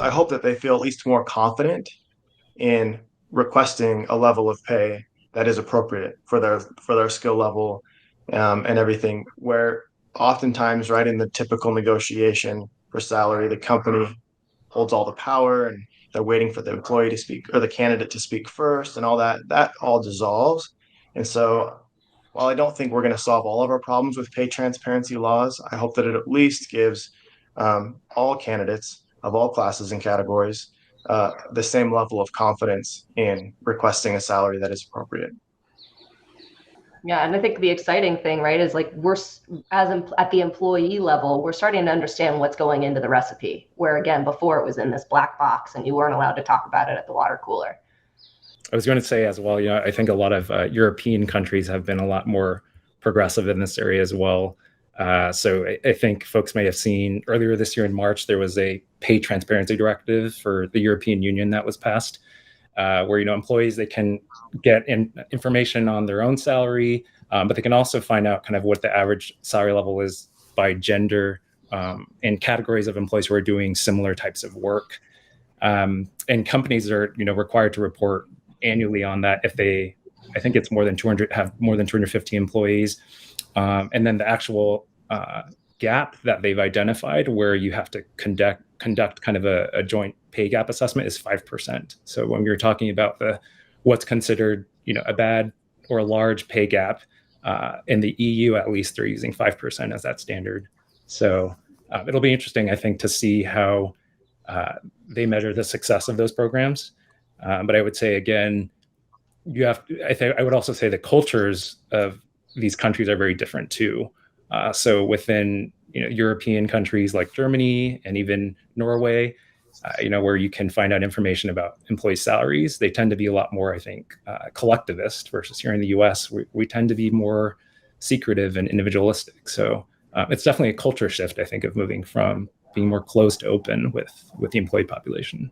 I hope that they feel at least more confident in requesting a level of pay that is appropriate for their skill level, and everything. Where oftentimes, right, in the typical negotiation for salary, the company holds all the power, and they're waiting for the employee to speak or the candidate to speak first, and all that all dissolves. And so, while I don't think we're going to solve all of our problems with pay transparency laws, I hope that it at least gives all candidates of all classes and categories the same level of confidence in requesting a salary that is appropriate. Yeah, and I think the exciting thing, right, is like at the employee level, we're starting to understand what's going into the recipe. Where again, before it was in this black box and you weren't allowed to talk about it at the water cooler. I was going to say as well, I think a lot of European countries have been a lot more progressive in this area as well. So I think folks may have seen earlier this year in March, there was a pay transparency directive for the European Union that was passed, where employees, they can get information on their own salary, but they can also find out kind of what the average salary level is by gender, and categories of employees who are doing similar types of work. And companies are required to report annually on that if they, I think it's more than 250 employees. And then the actual gap that they've identified where you have to conduct kind of a joint pay gap assessment is 5%. So when we were talking about what's considered a bad or a large pay gap, in the EU at least they're using 5% as that standard. So it'll be interesting, I think, to see how they measure the success of those programs. But I would say again, I would also say the cultures of these countries are very different too. So within European countries like Germany and even Norway, where you can find out information about employee salaries, they tend to be a lot more, I think, collectivist, versus here in the US, we tend to be more secretive and individualistic. So it's definitely a culture shift, I think, of moving from being more closed to open with the employee population.